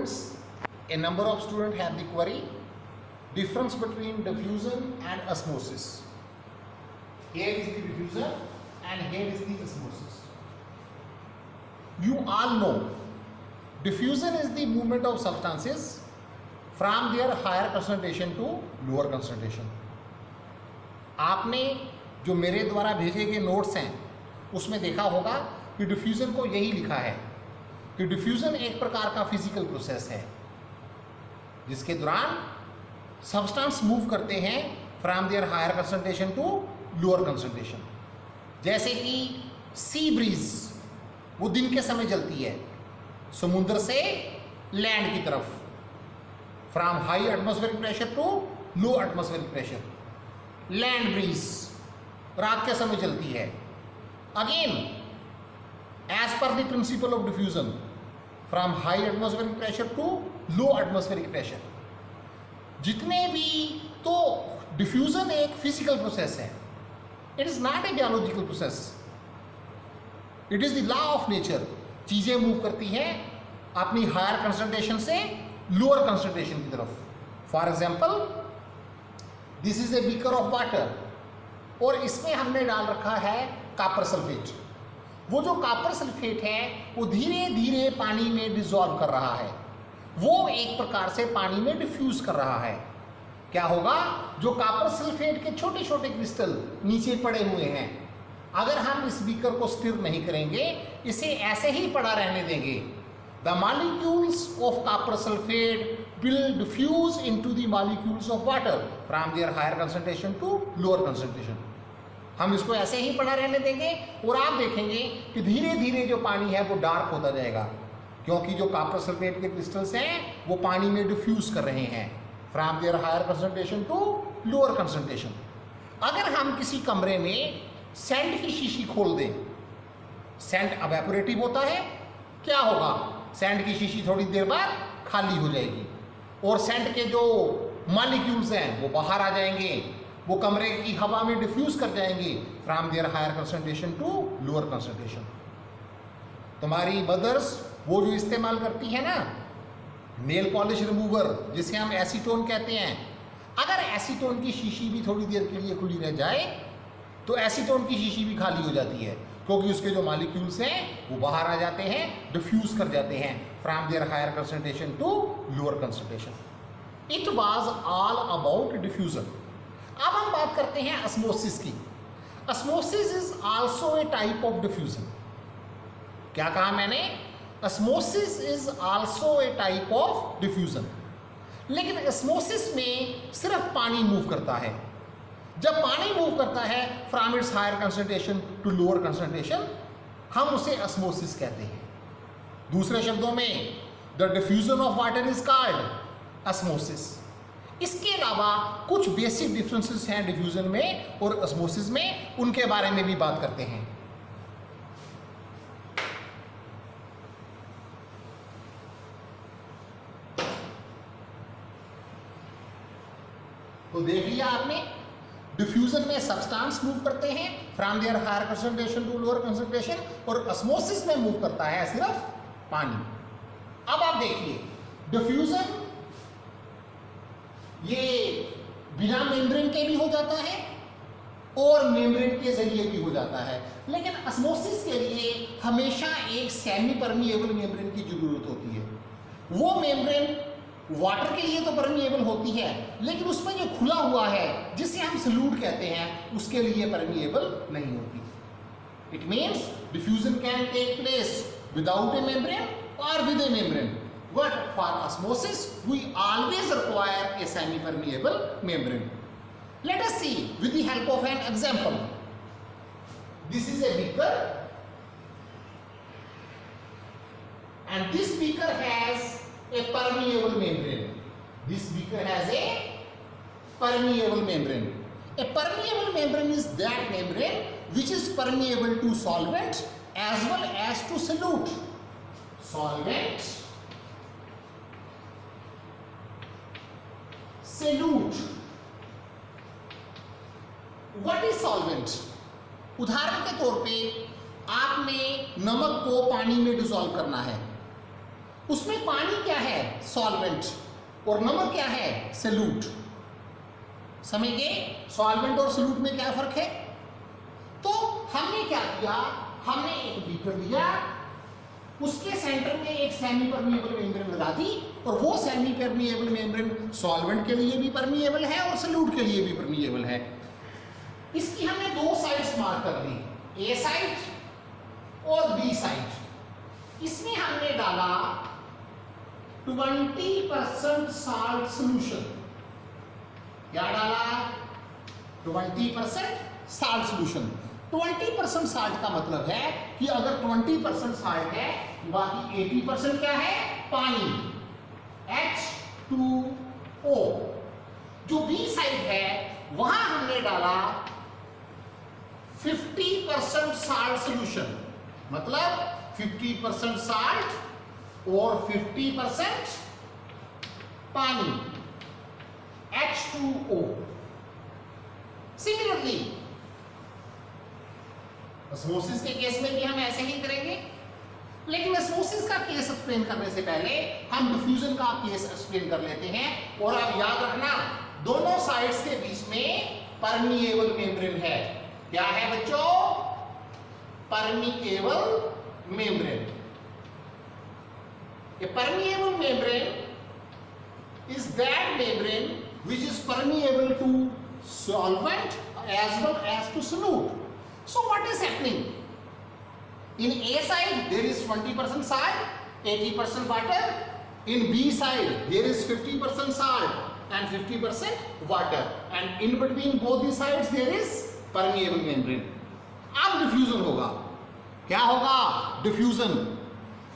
students, a number of students have the query, difference between diffusion and osmosis. Here is the diffusion and here is the osmosis. You all know diffusion is the movement of substances from their higher concentration to lower concentration. आपने जो मेरे द्वारा भेजे गए notes हैं उसमें देखा होगा कि डिफ्यूज़न को यही लिखा है कि डिफ्यूज़न एक प्रकार का फिजिकल प्रोसेस है जिसके दौरान सब्सटेंस मूव करते हैं from their higher concentration to lower concentration. जैसे कि सी ब्रीज वो दिन के समय चलती है समुद्र से लैंड की तरफ, from high atmospheric pressure to low atmospheric pressure. Land breeze रात के समय चलती है। Again as per the principle of diffusion from high atmospheric pressure to low atmospheric pressure. जितने भी तो डिफ्यूजन एक फिजिकल प्रोसेस है, it is not a biological process, it is the law of nature. चीजें मूव करती हैं अपनी higher concentration से लोअर कंसंट्रेशन की तरफ। For example this is a beaker of water और इसमें हमने डाल रखा है कॉपर सल्फेट। वो जो कॉपर सल्फेट है वो धीरे धीरे पानी में डिसॉल्व कर रहा है, वो एक प्रकार से पानी में डिफ्यूज कर रहा है। क्या होगा, जो कॉपर सल्फेट के छोटे छोटे क्रिस्टल नीचे पड़े हुए हैं, अगर हम इस बीकर को स्टिर नहीं करेंगे, इसे ऐसे ही पड़ा रहने देंगे, the molecules of copper sulphate will diffuse into the molecules of water from their higher concentration to lower concentration। हम इसको ऐसे ही पड़ा रहने देंगे और आप देखेंगे कि धीरे धीरे जो पानी है वो डार्क होता जाएगा, क्योंकि जो कॉपर सल्फेट के क्रिस्टल्स हैं वो पानी में डिफ्यूज कर रहे हैं from their higher concentration to lower concentration. अगर हम किसी कमरे में सेंट की शीशी खोल दें, सेंट अवेपोरेटिव होता है, क्या होगा, सेंट की शीशी थोड़ी देर बाद खाली हो जाएगी और सेंट के जो मॉलिक्यूल्स हैं वो बाहर आ जाएंगे, वो कमरे की हवा में डिफ्यूज कर जाएंगे from their higher concentration to lower concentration. तुम्हारी मदर्स वो जो इस्तेमाल करती है ना नेल पॉलिश रिमूवर, जिसे हम एसीटोन कहते हैं, अगर एसीटोन की शीशी भी थोड़ी देर के लिए खुली रह जाए तो एसीटोन की शीशी भी खाली हो जाती है, क्योंकि उसके जो मॉलिक्यूल्स हैं वो बाहर आ जाते हैं, डिफ्यूज कर जाते हैं from their higher concentration to lower concentration. It was all about diffusion. अब हम बात करते हैं ऑस्मोसिस की। Osmosis is also a type of diffusion. क्या कहा मैंने, osmosis is also a type of diffusion. लेकिन ऑस्मोसिस में सिर्फ पानी मूव करता है। जब पानी मूव करता है from its higher concentration to lower concentration, हम उसे ऑस्मोसिस कहते हैं। दूसरे शब्दों में the diffusion of water is called osmosis. इसके अलावा कुछ बेसिक डिफरेंसेस हैं डिफ्यूजन में और ऑस्मोसिस में, उनके बारे में भी बात करते हैं। तो देख लिया आपने, डिफ्यूजन में सब्सटेंस मूव करते हैं from their higher concentration to lower concentration, और ऑस्मोसिस में मूव करता है सिर्फ पानी। अब आप देखिए, डिफ्यूजन ये बिना मेम्ब्रेन के भी हो जाता है और मेम्ब्रेन के जरिए भी हो जाता है, लेकिन ऑस्मोसिस के लिए हमेशा एक सेमी परमिएबल मेम्ब्रेन की जरूरत होती है। वो मेम्ब्रेन वाटर के लिए तो परमिएबल होती है, लेकिन उसमें जो खुला हुआ है जिसे हम सल्यूट कहते हैं उसके लिए परमिएबल नहीं होती। It means diffusion can take place without a membrane or with a membrane, but for osmosis we always require a semi-permeable membrane. Let us see with the help of an example. This is a beaker and this beaker has a permeable membrane. This beaker has a permeable membrane. A permeable membrane is that membrane which is permeable to solvent as well as to solute. Solvent, solute. What is solvent? उदाहरण के तौर पे आपने नमक को पानी में dissolve करना है, उसमें पानी क्या है, सॉल्वेंट और नंबर क्या है सॉल्यूट। समझ गए सॉल्वेंट और सॉल्यूट में क्या फर्क है। तो हमने क्या किया, हमने एक बीकर लिया, उसके सेंटर में एक सेमी परमिएबल मेम्ब्रेन लगा दी और वो सेमी परमिएबल मेम्ब्रेन सॉल्वेंट के लिए भी परमिएबल है और सॉल्यूट के लिए भी परमिएबल है। इसकी हमने दो साइड्स मार्क कर दी, ए साइड और बी साइड। इसमें हमने डाला 20% साल्ट सॉल्यूशन। क्या डाला 20% साल्ट सॉल्यूशन। 20% साल्ट का मतलब है कि अगर 20% साल्ट है बाकी 80% क्या है पानी H2O। जो बी साइड है वहां हमने डाला 50% साल्ट सॉल्यूशन, मतलब 50% साल्ट और 50% पानी H2O। सिमिलरली ऑस्मोसिस के केस में भी हम ऐसे ही करेंगे, लेकिन ऑस्मोसिस का केस एक्सप्लेन करने से पहले हम डिफ्यूजन का केस एक्सप्लेन कर लेते हैं। और आप याद रखना दोनों साइड्स के बीच में परमिएबल मेम्ब्रेन है। क्या है बच्चों permeable membrane. A permeable membrane is that membrane which is permeable to solvent as well as to solute. So what is happening? In A side there is 20% salt, 80% water. In B side there is 50% salt and 50% water. And in between both the sides there is permeable membrane. अब diffusion होगा। क्या होगा diffusion.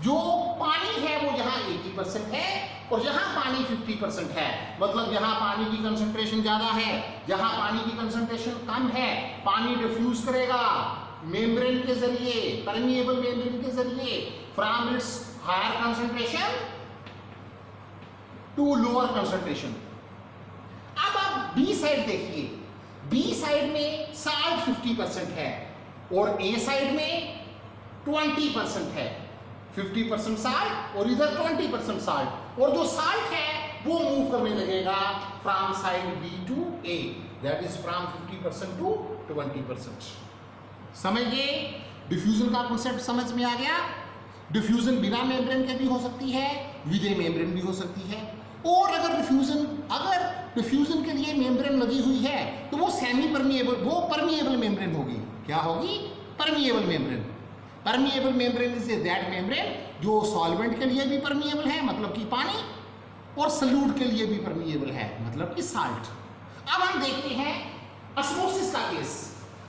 जो पानी है वो यहाँ 80% है और जहां पानी 50% है, मतलब जहां पानी की कंसंट्रेशन ज्यादा है, जहां पानी की कंसंट्रेशन कम है, पानी डिफ्यूज करेगा मेम्ब्रेन के जरिए, परमिएबल मेम्ब्रेन के जरिए from its higher concentration to lower concentration. अब आप बी साइड देखिए, बी साइड में साल्ट 50% है और ए साइड में 20% है। 50% साल्ट और इधर 20% साल्ट, और जो साल्ट है वो मूव करने लगेगा from side B to A, that is from 50% to 20%। समझ गए डिफ्यूजन का कॉन्सेप्ट समझ में आ गया। डिफ्यूजन बिना मेम्ब्रेन के भी हो सकती है, विद ए मेम्ब्रेन भी हो सकती है। और अगर डिफ्यूजन के लिए मेम्ब्रेन लगी हुई है तो वो सेमी परमिएबल, वो परमिएबल मेम्ब्रेन होगी। क्या होगी permeable membrane. Permeable membrane is that membrane जो सॉल्वेंट के लिए भी परमिएबल है, मतलब कि पानी, और सॉल्यूट के लिए भी परमिएबल है, मतलब कि साल्ट। अब हम देखते हैं ऑस्मोसिस का केस।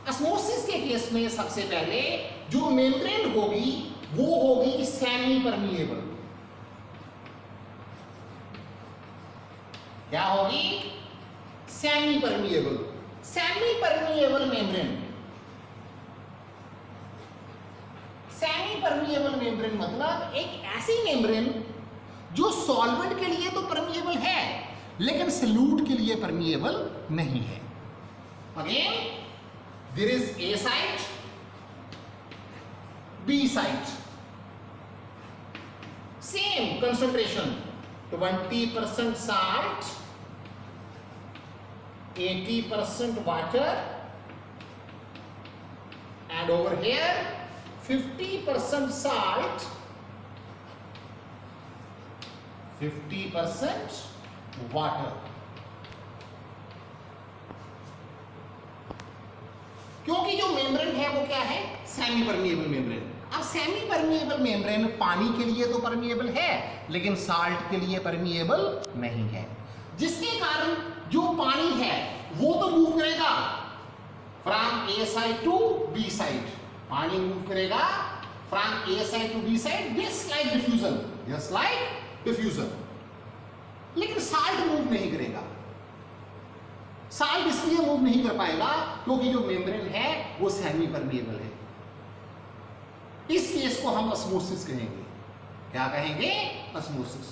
ऑस्मोसिस के केस में सबसे पहले जो मेम्ब्रेन होगी वो होगी सेमी परमिएबल। क्या होगी semi permeable. Semi permeable membrane, semi permeable membrane मतलब एक ऐसी मेम्ब्रेन जो सॉल्वेंट के लिए तो परमिएबल है लेकिन सॉल्यूट के लिए परमिएबल नहीं है। Again there is A side, B side, same concentration 20% salt, 80% water, and over here 50% salt, 50% water. क्योंकि जो मेम्ब्रेन है वो क्या है सेमी परमिएबल मेम्ब्रेन। अब सेमी परमिएबल मेम्ब्रेन पानी के लिए तो परमिएबल है लेकिन साल्ट के लिए परमिएबल नहीं है, जिसके कारण जो पानी है वो तो मूव करेगा from A side to B side. पानी मूव करेगा from A side to B side just like diffusion, just like diffusion. लेकिन साल्ट मूव नहीं करेगा। साल्ट इसलिए मूव नहीं कर पाएगा क्योंकि जो मेम्ब्रेन है वो सेमी परमिएबल है। इस केस को हम ऑस्मोसिस कहेंगे। क्या कहेंगे ऑस्मोसिस।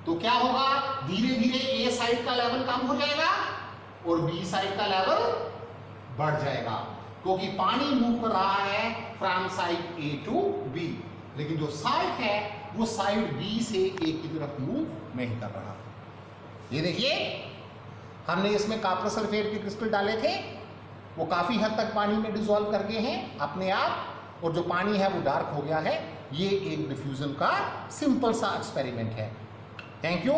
तो क्या होगा धीरे धीरे ए साइड का लेवल कम हो जाएगा और बी साइड का लेवल बढ़ जाएगा क्योंकि पानी मूव कर रहा है from side A to B, लेकिन जो साल्ट है वो साइड बी से ए की तरफ मूव नहीं कर रहा। ये देखिए, हमने इसमें कॉपर सल्फेट के क्रिस्टल डाले थे, वो काफी हद तक पानी में डिसॉल्व कर गए हैं अपने आप, और जो पानी है वो डार्क हो गया है। ये एक डिफ्यूजन का सिंपल सा एक्सपेरिमेंट है। Thank you.